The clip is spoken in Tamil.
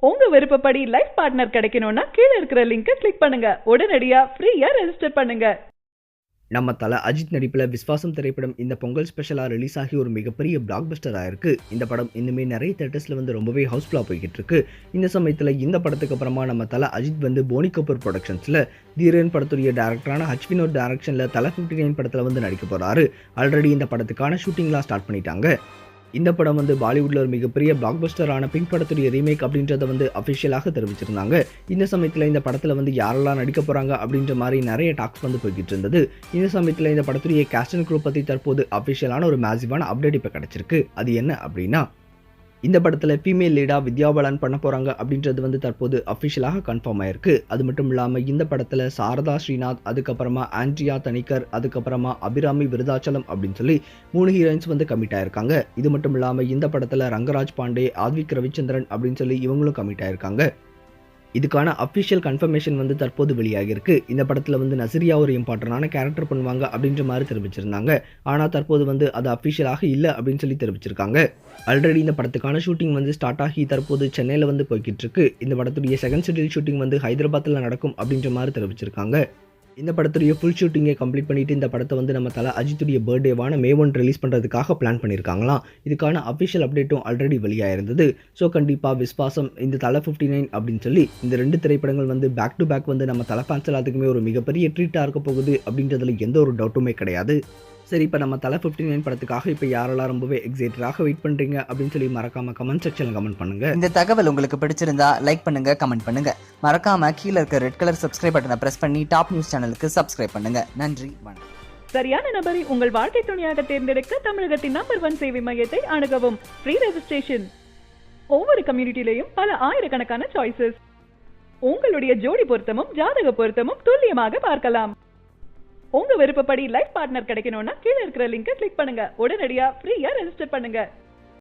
உங்க விருப்பப்படி லைஃப் பார்ட்னர் கிடைக்கணும்னா கீழ இருக்கிற லிங்கை கிளிக் பண்ணுங்க. உடனடியா ஃப்ரீயா ரெஜிஸ்டர் பண்ணுங்க. நம்ம தல அஜித் நடிப்பில் விஸ்வாசம் திரைப்படம் இந்த பொங்கல் ஸ்பெஷலாக ரிலீஸ் ஆகி ஒரு மிகப்பெரிய பிளாக் பஸ்டராக இருக்குது. இந்த படம் இன்னுமே நிறைய தேட்டர்ஸில் வந்து ரொம்பவே ஹவுஸ்ஃபுல்லாக போய்கிட்டு இருக்கு. இந்த சமயத்தில் இந்த படத்துக்கு அப்புறமா நம்ம தல அஜித் வந்து போனி கபூர் ப்ரொடக்ஷன்ஸில் தீரன் படத்துடைய டேரக்டரான H.Vinod டைரக்ஷனில் தல 59 படத்தில் வந்து நடிக்க போகிறாரு. ஆல்ரெடி இந்த படத்துக்கான ஷூட்டிங்லாம் ஸ்டார்ட் பண்ணிட்டாங்க. இந்த படம் வந்து பாலிவுட்டில் ஒரு மிகப்பெரிய பிளாக் பஸ்டரான பிங்க் படத்துடைய ரீமேக் அப்படின்றத வந்து அஃபிஷியலாக தெரிவிச்சிருந்தாங்க. இந்த சமயத்தில் இந்த படத்தில் வந்து யாரெல்லாம் நடிக்க போகிறாங்க அப்படின்ற மாதிரி நிறைய டாக்ஸ் வந்து போய்கிட்டு இருந்தது. இந்த சமயத்தில் இந்த படத்துடைய கேஸ்ட் அண்ட் க்ரூ பற்றி தற்போது அஃபிஷியலான ஒரு மேசிவான அப்டேட் இப்போ கிடச்சிருக்கு. அது என்ன அப்படின்னா, இந்த படத்தில் ஃபீமேல் லீடாக வித்யா பாலன் பண்ண போகிறாங்க அப்படின்றது வந்து தற்போது அஃபிஷியலாக கன்ஃபார்ம் ஆயிருக்கு. அது மட்டும் இல்லாமல் இந்த படத்தில் சாரதா ஸ்ரீநாத், அதுக்கப்புறமா ஆண்ட்ரியா தனிக்கர், அதுக்கப்புறமா அபிராமி விருதாச்சலம் அப்படின்னு சொல்லி 3 ஹீரோயின்ஸ் வந்து கமிட் ஆயிருக்காங்க. இது மட்டும் இல்லாமல் இந்த படத்தில் ரங்கராஜ் பாண்டே, ஆத்விக் ரவிச்சந்திரன் அப்படின்னு சொல்லி இவங்களும் கமிட் ஆயிருக்காங்க. இதுக்கான அஃபிஷியல் கன்ஃபர்மேஷன் வந்து தற்போது வெளியாகிருக்கு. இந்த படத்தில் வந்து நசிரியா ஒரு இம்பார்ட்டன்டான கேரக்டர் பண்ணுவாங்க அப்படின்ற மாதிரி தெரிவிச்சிருந்தாங்க. ஆனால் தற்போது வந்து அது அஃபிஷியலாக இல்லை அப்படின்னு சொல்லி தெரிவிச்சிருக்காங்க. ஆல்ரெடி இந்த படத்துக்கான ஷூட்டிங் வந்து ஸ்டார்ட் ஆகி தற்போது சென்னையில் வந்து போய்கிட்டு இருக்கு. இந்த படத்துடைய செகண்ட் ஷெட்யூல் ஷூட்டிங் வந்து ஹைதராபாத்தில் நடக்கும் அப்படின்ற மாதிரி தெரிவிச்சிருக்காங்க. இந்த படத்துடைய ஃபுல் ஷூட்டிங்கை கம்ப்ளீட் பண்ணிட்டு இந்த படத்தை வந்து நம்ம தல அஜித்துடைய பர்த்டேவான May 1 ரிலீஸ் பண்ணுறதுக்காக பிளான் பண்ணியிருக்காங்களாம். இதுக்கான அஃபிஷியல் அப்டேட்டும் ஆல்ரெடி வெளியாயிருந்தது. ஸோ கண்டிப்பாக விஸ்வாசம், இந்த தல 59 அப்படின்னு சொல்லி இந்த 2 திரைப்படங்கள் வந்து பேக் டு பேக் வந்து நம்ம தல ஃபேன்ஸ் எல்லாத்துக்குமே ஒரு மிகப்பெரிய ட்ரீட்டாக இருக்க போகுது அப்படின்றதுல எந்த ஒரு டவுட்டுமே கிடையாது. சரி, இப்போ நம்ம தல 59 படத்துக்காக இப்போ யாரெல்லாம் ரொம்பவே எக்ஸைட்டடாக வெயிட் பண்ணுறீங்க அப்படின்னு சொல்லி மறக்காம கமெண்ட் செக்ஷனில் கமெண்ட் பண்ணுங்க. இந்த தகவல் உங்களுக்கு பிடிச்சிருந்தா லைக் பண்ணுங்க, கமெண்ட் பண்ணுங்க. மறக்காம கீழே இருக்க ரெட் கலர் சப்ஸ்கிரைப் பட்டனை பிரஸ் பண்ணி டாப் நியூஸ் சேனலுக்கு சப்ஸ்கிரைப் பண்ணுங்க. நன்றி, வணக்கம். சரியான நபரை உங்கள் வாழ்க்கை துணையாக தேர்ந்தெடுக்க தமிழகத்தின் நம்பர் 1 சேவை மையத்தை அணுகவும். Free registration. ஒவ்வொரு கம்யூனிட்டிலையும் பல ஆயிரக்கணக்கான சாய்ஸஸ். உங்களுடைய ஜோடி பொருத்தமும் ஜாதக பொருத்தமும் துல்லியமாக பார்க்கலாம். உங்க விருப்பப்படி லைஃப் பார்ட்னர் கிடைக்கணும்னா கீழ இருக்கிற லிங்கை கிளிக் பண்ணுங்க. உடனடியா ஃப்ரீயா ரெஜிஸ்டர் பண்ணுங்க.